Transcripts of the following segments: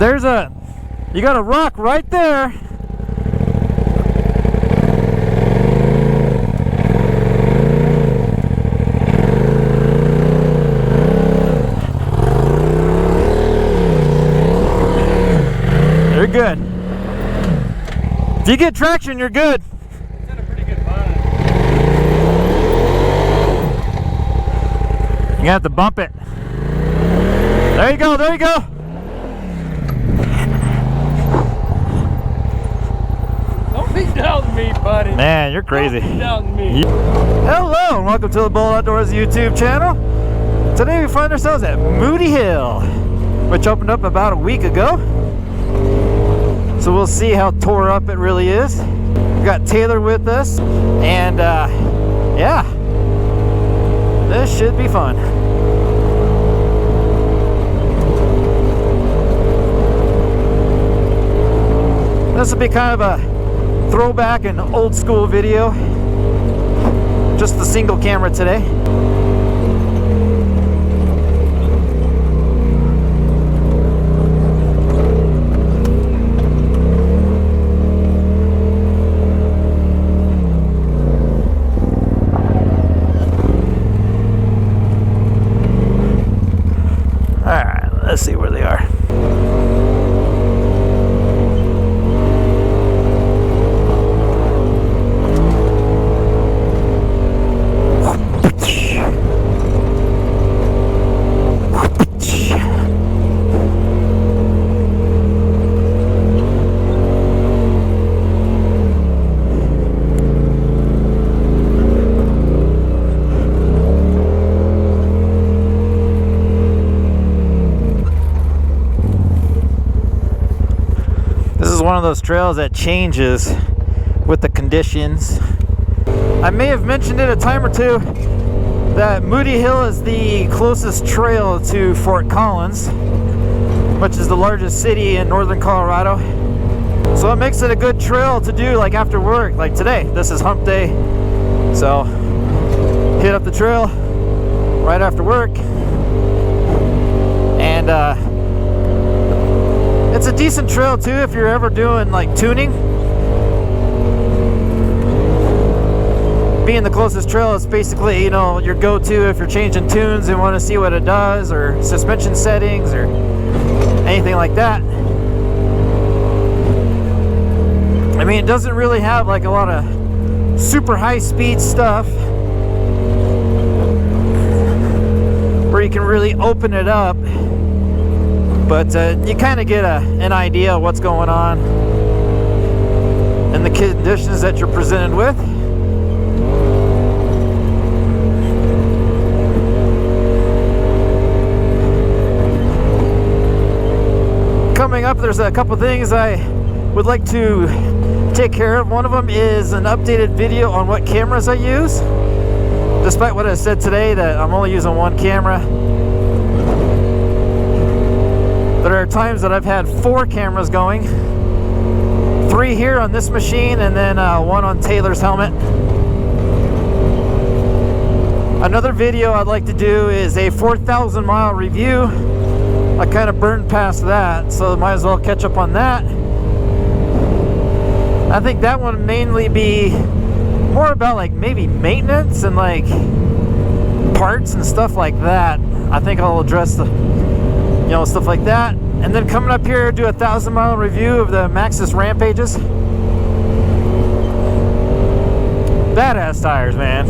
You got a rock right there. You're good. If you get traction, you're good. It's at a pretty good vibe. You have to bump it. There you go, there you go. Don't be doubting me, buddy. Man, you're crazy. Don't be doubting me. Hello, and welcome to the Bullitt Outdoors YouTube channel. Today we find ourselves at Moody Hill, which opened up about a week ago. So we'll see how tore up it really is. We've got Taylor with us, and yeah, this should be fun. This will be kind of a throwback and old school video. Just the single camera today. Alright, let's see where they are. One of those trails that changes with the conditions. I may have mentioned it a time or two that Moody Hill is the closest trail to Fort Collins, which is the largest city in northern Colorado. So it makes it a good trail to do like after work, like today. This is hump day, so hit up the trail right after work, and it's a decent trail too if you're ever doing like tuning. Being the closest trail is basically, you know, your go-to if you're changing tunes and want to see what it does, or suspension settings or anything like that. I mean, it doesn't really have like a lot of super high speed stuff where you can really open it up. But you kind of get an idea of what's going on and the conditions that you're presented with. Coming up, there's a couple things I would like to take care of. One of them is an updated video on what cameras I use. Despite what I said today that I'm only using one camera, there are times that I've had 4 cameras going. 3 here on this machine, and then 1 on Taylor's helmet. Another video I'd like to do is a 4,000 mile review. I kind of burned past that, so might as well catch up on that. I think that one mainly be more about like maybe maintenance and like parts and stuff like that. I think I'll address the, you know, stuff like that. And then coming up here, do a 1,000 mile review of the Maxxis Rampages. Badass tires, man.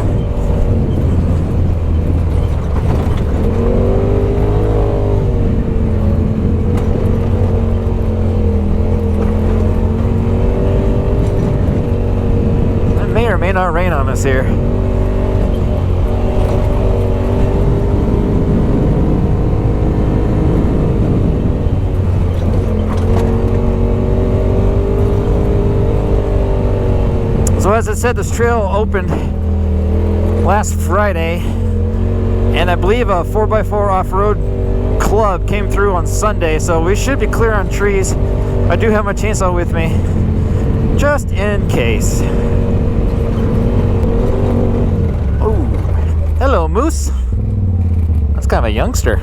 It may or may not rain on us here. So as I said, this trail opened last Friday, and I believe a 4x4 off-road club came through on Sunday, so we should be clear on trees. I do have my chainsaw with me, just in case. Oh, hello, moose. That's kind of a youngster.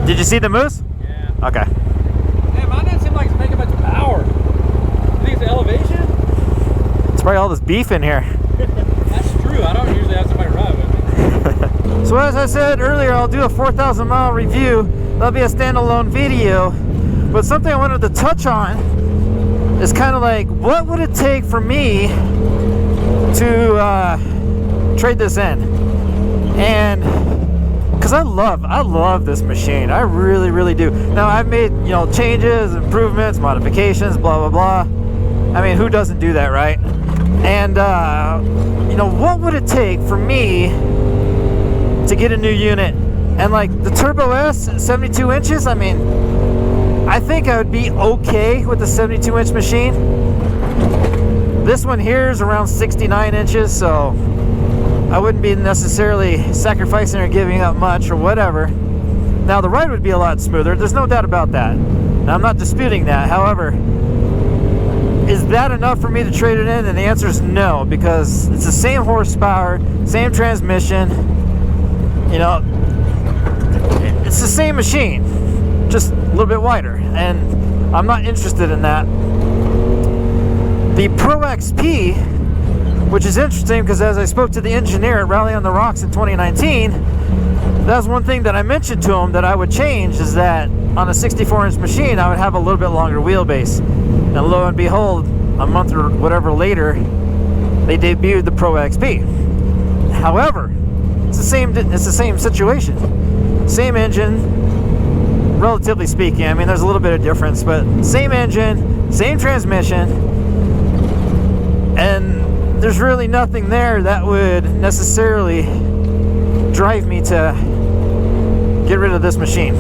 Did you see the moose? Yeah. Okay. Hey, mine doesn't seem like it's making much power. You think it's the elevation? It's probably all this beef in here. That's true. I don't usually have somebody ride with me. So as I said earlier, I'll do a 4,000 mile review. That'll be a standalone video. But something I wanted to touch on is kind of like, what would it take for me to trade this in? And because I love this machine. I really do. Now I've made, you know, changes, improvements, modifications, blah blah blah. I mean, who doesn't do that, right? And you know, what would it take for me to get a new unit? And like the Turbo S 72 inches, I mean, I think I would be okay with the 72 inch machine. This one here is around 69 inches, so I wouldn't be necessarily sacrificing or giving up much or whatever. Now the ride would be a lot smoother, there's no doubt about that. Now, I'm not disputing that. However, is that enough for me to trade it in? And the answer is no, because it's the same horsepower, same transmission, you know, it's the same machine, just a little bit wider, and I'm not interested in that. The Pro XP, which is interesting because as I spoke to the engineer at Rally on the Rocks in 2019, that was one thing that I mentioned to him that I would change, is that on a 64-inch machine I would have a little bit longer wheelbase. And lo and behold, a month or whatever later, they debuted the Pro XP. However, it's the same situation. Same engine, relatively speaking. I mean, there's a little bit of difference, but same engine, same transmission, and there's really nothing there that would necessarily drive me to get rid of this machine.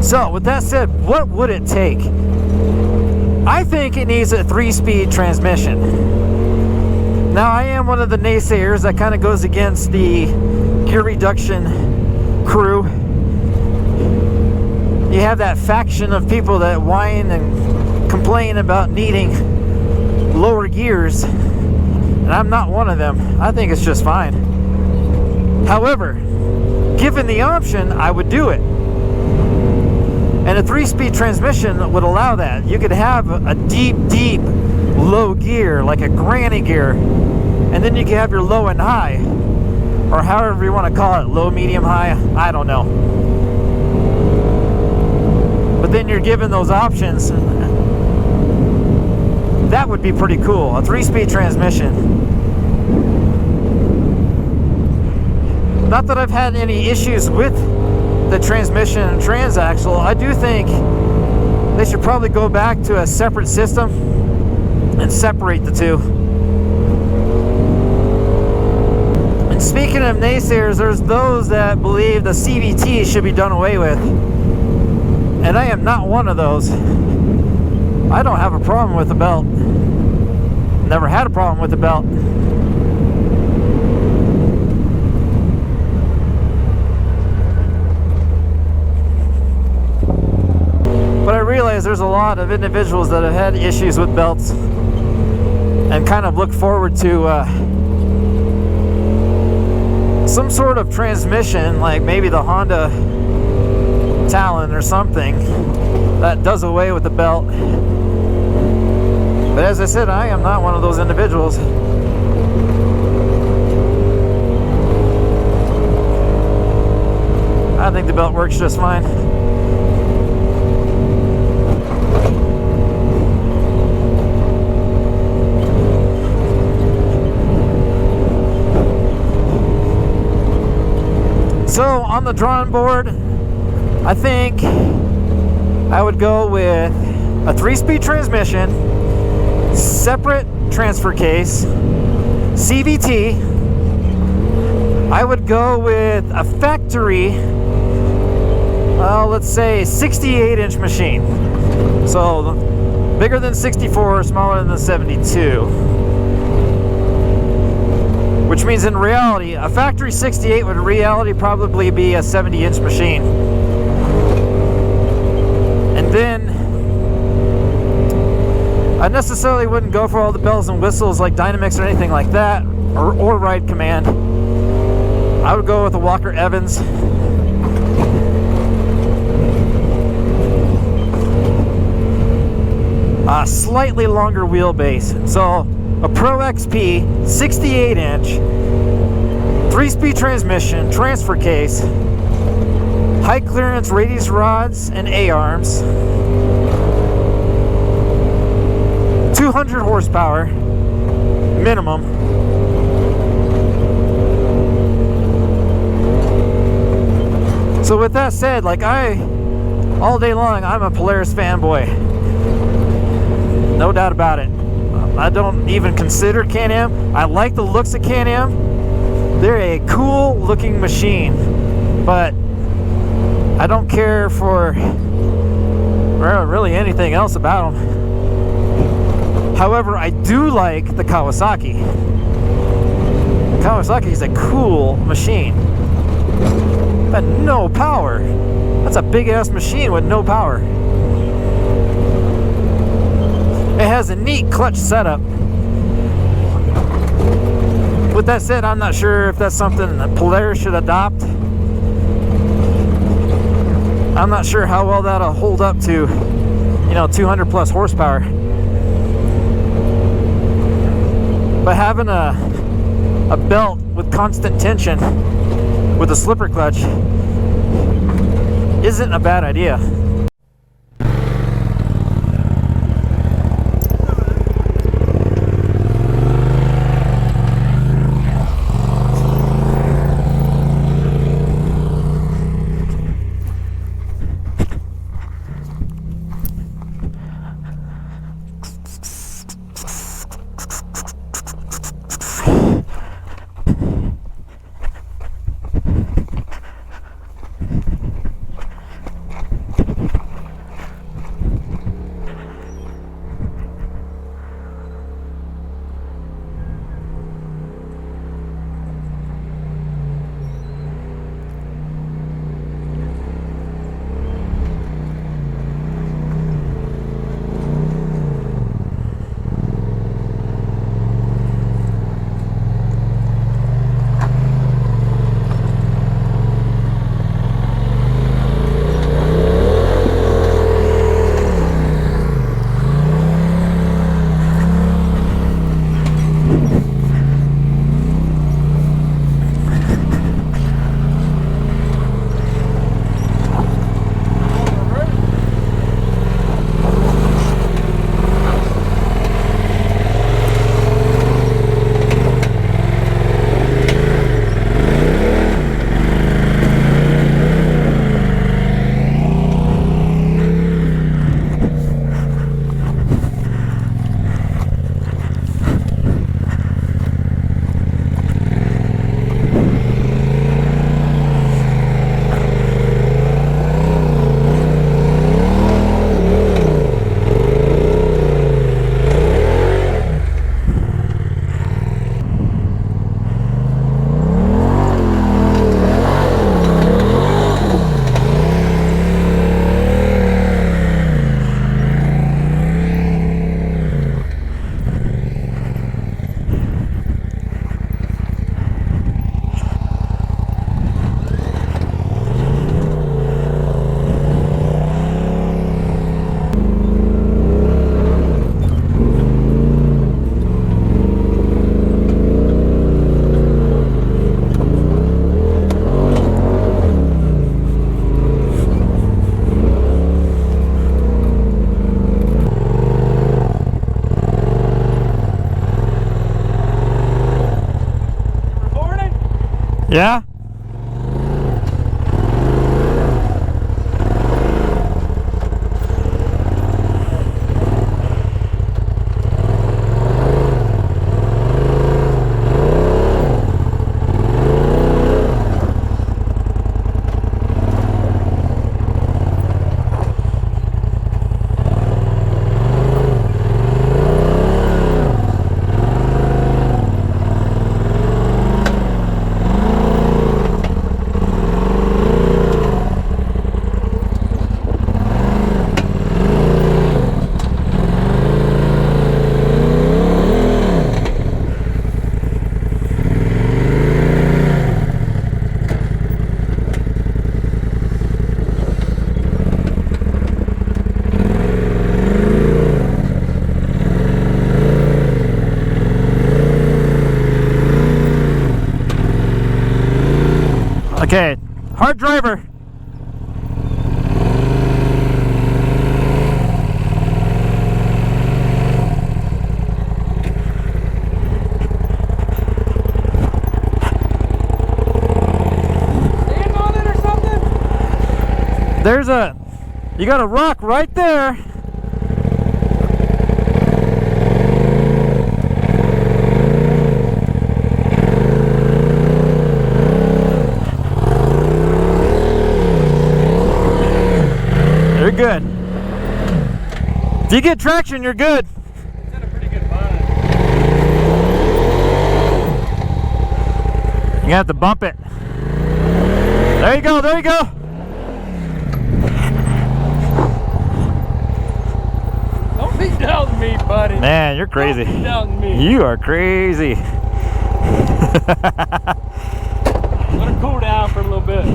So with that said, what would it take? I think it needs a 3-speed transmission. Now I am one of the naysayers that kind of goes against the gear reduction crew. You have that faction of people that whine and complain about needing lower gears, and I'm not one of them. I think it's just fine. However, given the option, I would do it. And a 3-speed transmission would allow that. You could have a deep low gear, like a granny gear, and then you can have your low and high, or however you want to call it, low, medium, high, I don't know. But then you're given those options. That would be pretty cool, a 3-speed transmission. Not that I've had any issues with the transmission and transaxle. I do think they should probably go back to a separate system and separate the two. And speaking of naysayers, there's those that believe the CVT should be done away with. And I am not one of those. I don't have a problem with the belt. Never had a problem with the belt. But I realize there's a lot of individuals that have had issues with belts and kind of look forward to some sort of transmission, like maybe the Honda Talon or something, that does away with the belt. But as I said, I am not one of those individuals. I think the belt works just fine. So on the drawing board, I think I would go with a 3-speed transmission, separate transfer case, CVT. I would go with a factory, let's say 68-inch machine. So bigger than 64, smaller than 72. Which means in reality, a factory 68 would in reality probably be a 70-inch machine. And then I necessarily wouldn't go for all the bells and whistles like Dynamix or anything like that, or Ride Command. I would go with a Walker Evans. slightly longer wheelbase. So a Pro XP, 68-inch, 3-speed transmission, transfer case, high clearance radius rods and A-arms, 200 horsepower minimum. So with that said, like all day long, I'm a Polaris fanboy. No doubt about it. I don't even consider Can-Am. I like the looks of Can-Am. They're a cool looking machine, but I don't care for really anything else about them. However, I do like the Kawasaki. Kawasaki is a cool machine, but no power. That's a big ass machine with no power. It has a neat clutch setup. With that said, I'm not sure if that's something that Polaris should adopt. I'm not sure how well that'll hold up to, 200 plus horsepower. But having a belt with constant tension with a slipper clutch isn't a bad idea. Yeah? Okay, hard driver. Stand on it or something? You got a rock right there. You're good. If you get traction, you're good. It's in a pretty good bind. You're gonna have to bump it. There you go, there you go. Don't be doubting me, buddy. Man, you're crazy. Don't be doubting me. You are crazy. Let her cool down for a little bit.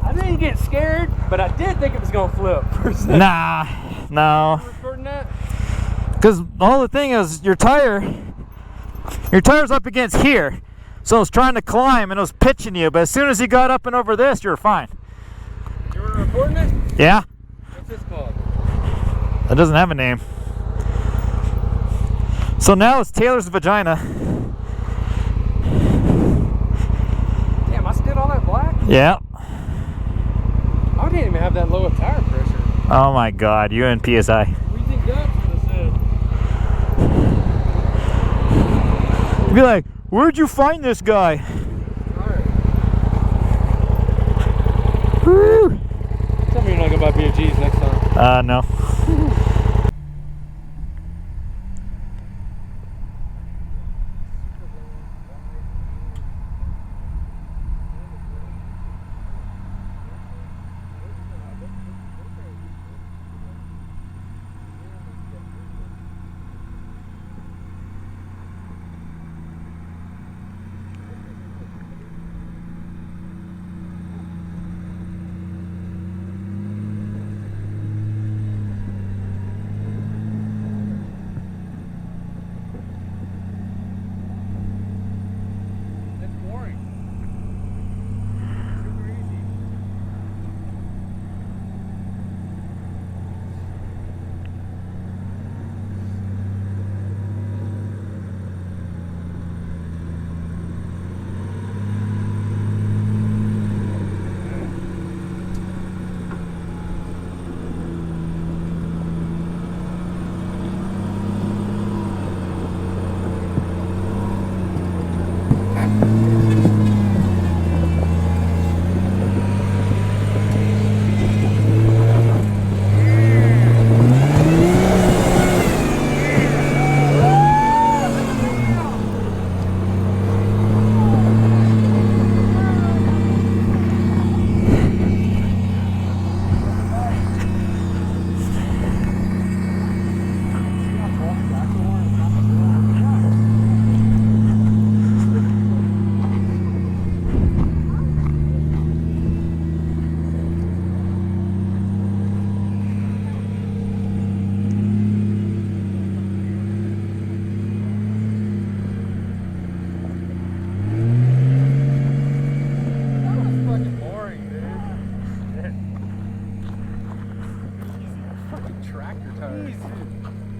I didn't get scared, but I did think it was gonna flip for a second. Nah, no. Recording that? Because the whole thing is your tire's up against here. So it's trying to climb and it was pitching you, but as soon as you got up and over this, you're fine. You were recording it? Yeah? What's this called? That doesn't have a name. So now it's Taylor's vagina. Damn, I stood all that black? Yeah. I didn't even have that low of tire pressure. Oh my God, you and PSI. What do you think that's gonna say? Be like, where'd you find this guy? Alright. Woo! Tell me you're not gonna buy BFGs next time. No. It's boring. Super easy. Tractor tires. Easy.